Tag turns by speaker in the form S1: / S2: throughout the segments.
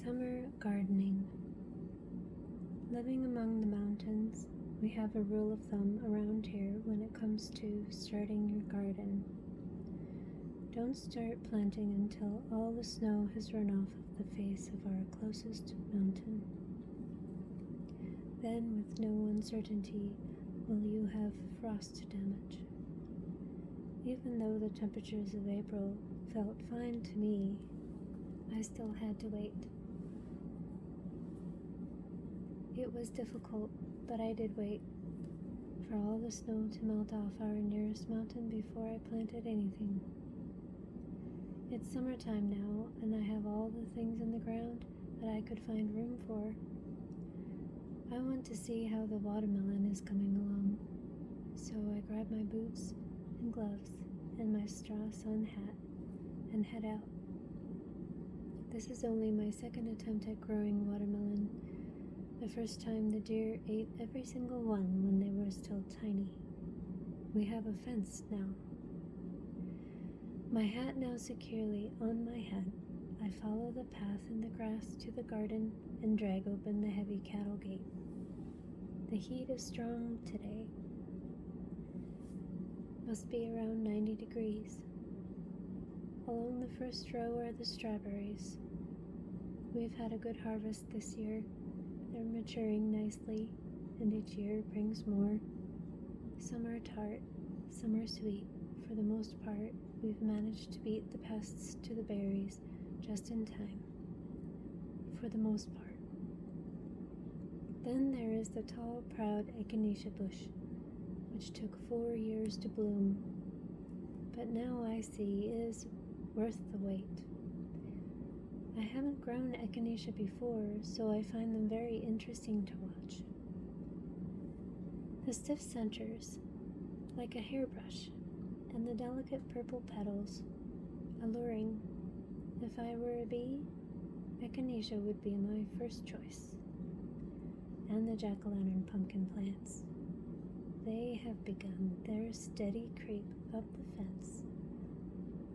S1: Summer gardening. Living among the mountains, we have a rule of thumb around here when it comes to starting your garden. Don't start planting until all the snow has run off of the face of our closest mountain. Then, with no uncertainty, will you have frost damage. Even though the temperatures of April felt fine to me, I still had to wait. It was difficult, but I did wait for all the snow to melt off our nearest mountain before I planted anything. It's summertime now, and I have all the things in the ground that I could find room for. I want to see how the watermelon is coming along, so I grab my boots and gloves and my straw sun hat and head out. This is only my second attempt at growing watermelon. The first time the deer ate every single one when they were still tiny. We have a fence now. My hat now securely on my head, I follow the path in the grass to the garden and drag open the heavy cattle gate. The heat is strong today. Must be around 90 degrees. Along the first row are the strawberries. We've had a good harvest this year. They're maturing nicely, and each year brings more. Some are tart, some are sweet. For the most part, we've managed to beat the pests to the berries just in time. For the most part. Then there is the tall, proud echinacea bush, which took 4 years to bloom, but now I see is worth the wait. I haven't grown echinacea before, so I find them very interesting to watch. The stiff centers, like a hairbrush, and the delicate purple petals, alluring. If I were a bee, echinacea would be my first choice. And the jack-o'-lantern pumpkin plants. They have begun their steady creep up the fence.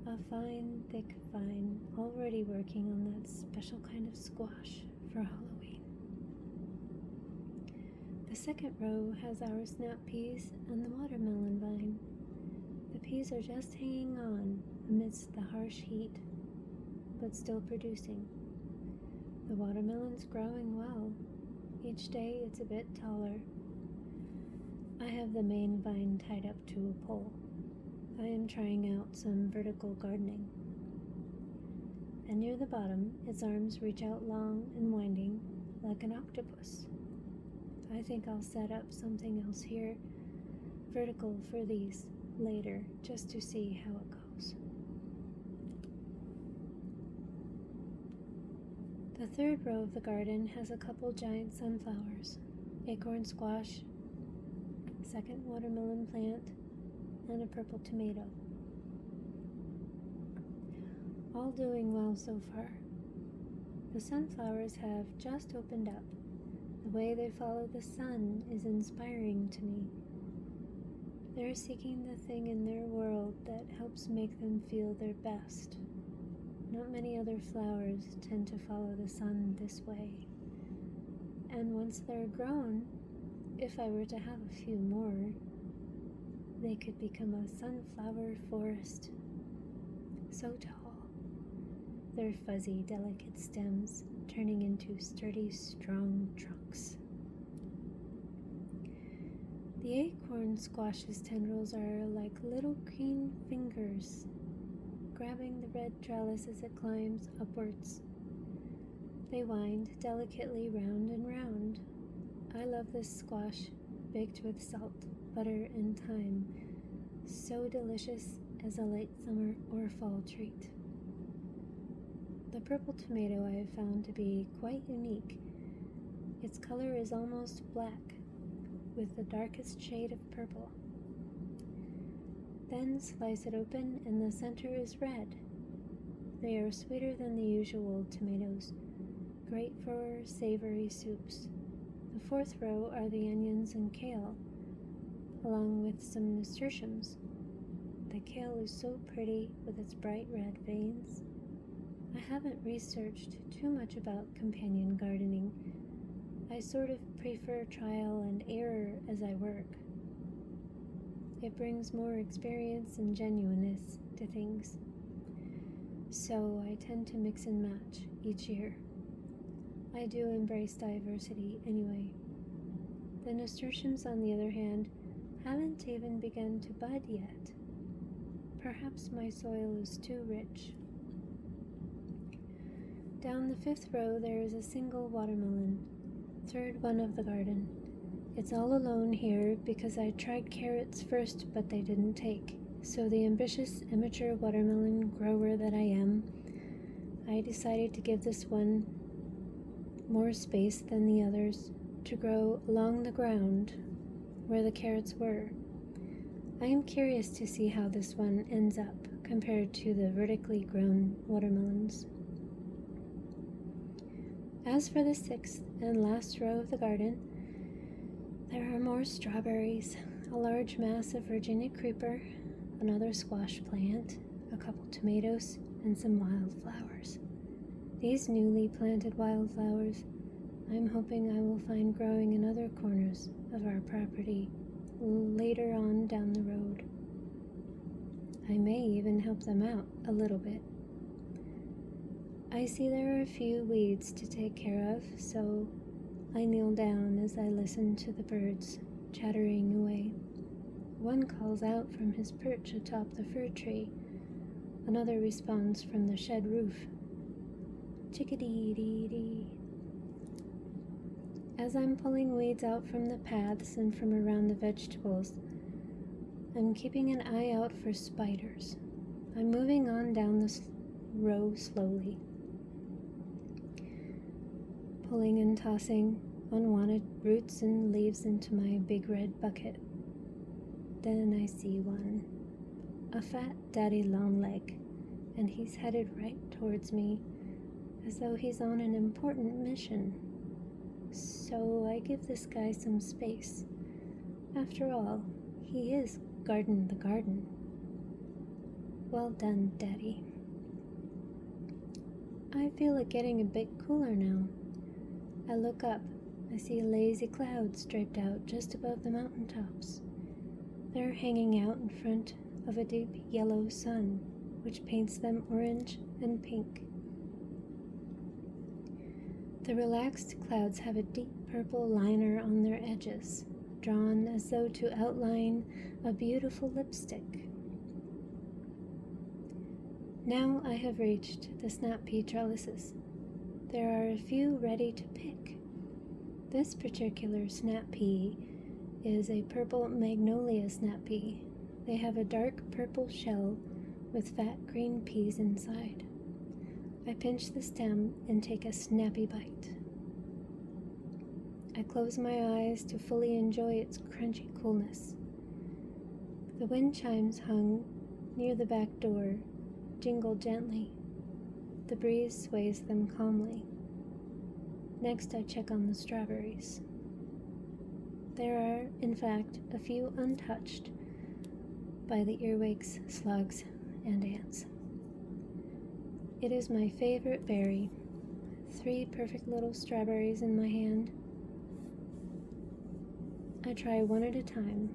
S1: A fine, thick vine already working on that special kind of squash for Halloween. The second row has our snap peas and the watermelon vine. The peas are just hanging on amidst the harsh heat, but still producing. The watermelon's growing well. Each day it's a bit taller. I have the main vine tied up to a pole. I am trying out some vertical gardening. And near the bottom, its arms reach out long and winding like an octopus. I think I'll set up something else here, vertical for these, later, just to see how it goes. The third row of the garden has a couple giant sunflowers, acorn squash, second watermelon plant, and a purple tomato. All doing well so far. The sunflowers have just opened up. The way they follow the sun is inspiring to me. They're seeking the thing in their world that helps make them feel their best. Not many other flowers tend to follow the sun this way. And once they're grown, if I were to have a few more, they could become a sunflower forest. So tall, their fuzzy, delicate stems turning into sturdy, strong trunks. The acorn squash's tendrils are like little green fingers, grabbing the red trellis as it climbs upwards. They wind delicately round and round. I love this squash, baked with salt, butter, and thyme, so delicious as a late summer or fall treat. The purple tomato I have found to be quite unique. Its color is almost black, with the darkest shade of purple. Then slice it open and the center is red. They are sweeter than the usual tomatoes, great for savory soups. The fourth row are the onions and kale, along with some nasturtiums. The kale is so pretty with its bright red veins. I haven't researched too much about companion gardening. I sort of prefer trial and error as I work. It brings more experience and genuineness to things. So I tend to mix and match each year. I do embrace diversity anyway. The nasturtiums, on the other hand, haven't even begun to bud yet. Perhaps my soil is too rich. Down the 5th row there is a single watermelon, 3rd one of the garden. It's all alone here because I tried carrots first but they didn't take. So the ambitious amateur watermelon grower that I am, I decided to give this one more space than the others to grow along the ground where the carrots were. I am curious to see how this one ends up compared to the vertically grown watermelons. As for the 6th and last row of the garden, there are more strawberries, a large mass of Virginia creeper, another squash plant, a couple tomatoes, and some wildflowers. These newly planted wildflowers I'm hoping I will find growing in other corners of our property later on down the road. I may even help them out a little bit. I see there are a few weeds to take care of, so I kneel down as I listen to the birds chattering away. One calls out from his perch atop the fir tree. Another responds from the shed roof. Chickadee-dee-dee. As I'm pulling weeds out from the paths and from around the vegetables, I'm keeping an eye out for spiders. I'm moving on down the row slowly, pulling and tossing unwanted roots and leaves into my big red bucket. Then I see one, a fat daddy longleg, and he's headed right towards me as though he's on an important mission. So I give this guy some space. After all, he is Garden the Garden. Well done, Daddy. I feel it getting a bit cooler now. I look up. I see lazy clouds draped out just above the mountaintops. They're hanging out in front of a deep yellow sun, which paints them orange and pink. The relaxed clouds have a deep purple liner on their edges, drawn as though to outline a beautiful lipstick. Now I have reached the snap pea trellises. There are a few ready to pick. This particular snap pea is a purple magnolia snap pea. They have a dark purple shell with fat green peas inside. I pinch the stem and take a snappy bite. I close my eyes to fully enjoy its crunchy coolness. The wind chimes hung near the back door jingle gently. The breeze sways them calmly. Next, I check on the strawberries. There are, in fact, a few untouched by the earwigs, slugs, and ants. It is my favorite berry. 3 perfect little strawberries in my hand. I try one at a time.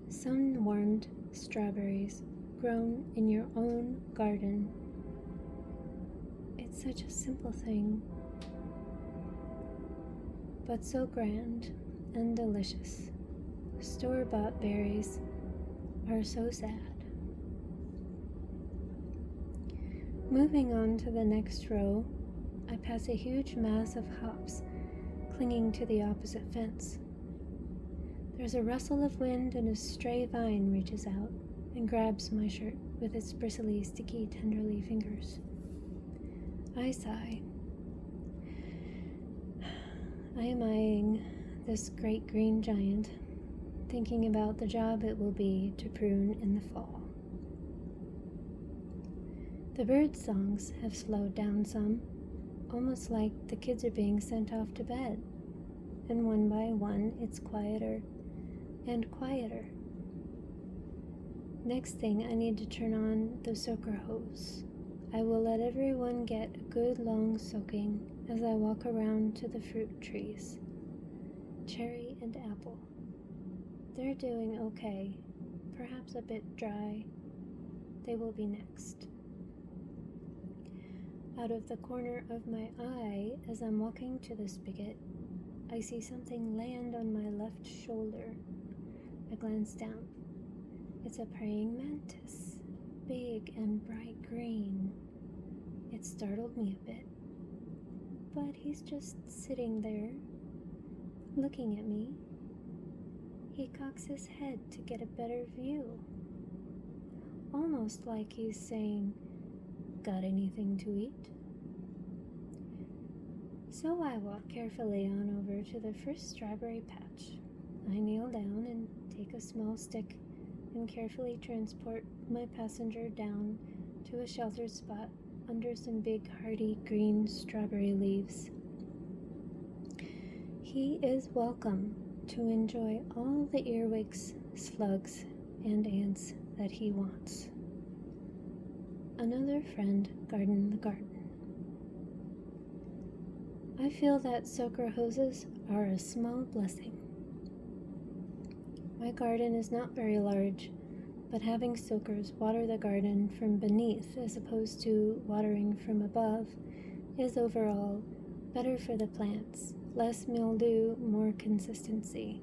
S1: Sun-warmed strawberries grown in your own garden. It's such a simple thing, but so grand and delicious. Store-bought berries are so sad. Moving on to the next row, I pass a huge mass of hops clinging to the opposite fence. There's a rustle of wind and a stray vine reaches out and grabs my shirt with its bristly, sticky, tenderly fingers. I sigh. I am eyeing this great green giant, thinking about the job it will be to prune in the fall. The bird songs have slowed down some, almost like the kids are being sent off to bed, and one by one it's quieter and quieter. Next thing, I need to turn on the soaker hose. I will let everyone get a good long soaking as I walk around to the fruit trees. Cherry and apple. They're doing okay, perhaps a bit dry. They will be next. Out of the corner of my eye, as I'm walking to the spigot, I see something land on my left shoulder. I glance down. It's a praying mantis, big and bright green. It startled me a bit, but he's just sitting there, looking at me. He cocks his head to get a better view, almost like he's saying, "Got anything to eat?" So I walk carefully on over to the first strawberry patch. I kneel down and take a small stick and carefully transport my passenger down to a sheltered spot under some big hardy green strawberry leaves. He is welcome to enjoy all the earwigs, slugs, and ants that he wants. Another friend garden the garden. I feel that soaker hoses are a small blessing. My garden is not very large, but having soakers water the garden from beneath as opposed to watering from above is overall better for the plants, less mildew, more consistency,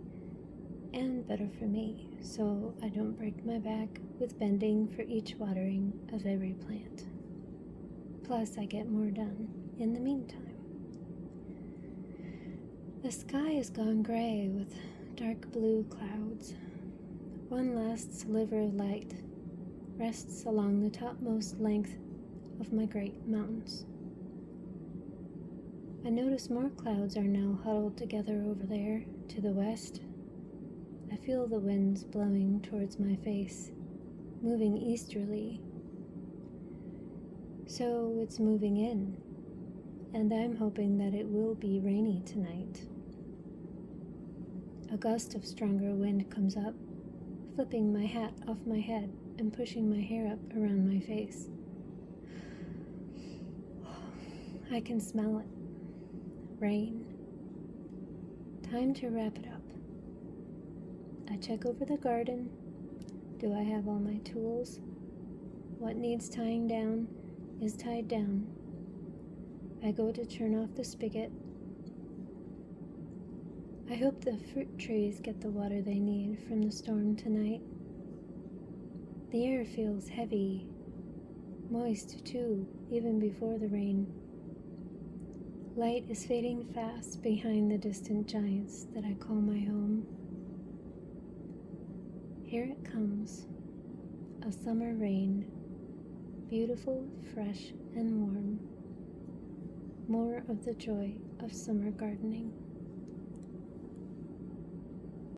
S1: and better for me, so I don't break my back with bending for each watering of every plant. Plus, I get more done in the meantime. The sky has gone gray with dark blue clouds. One last sliver of light rests along the topmost length of my great mountains. I notice more clouds are now huddled together over there to the west. I feel the winds blowing towards my face, moving easterly. So it's moving in, and I'm hoping that it will be rainy tonight. A gust of stronger wind comes up, flipping my hat off my head and pushing my hair up around my face. I can smell it. Rain. Time to wrap it up. I check over the garden. Do I have all my tools? What needs tying down is tied down. I go to turn off the spigot. I hope the fruit trees get the water they need from the storm tonight. The air feels heavy, moist too, even before the rain. Light is fading fast behind the distant giants that I call my home. Here it comes, a summer rain, beautiful, fresh, and warm. More of the joy of summer gardening.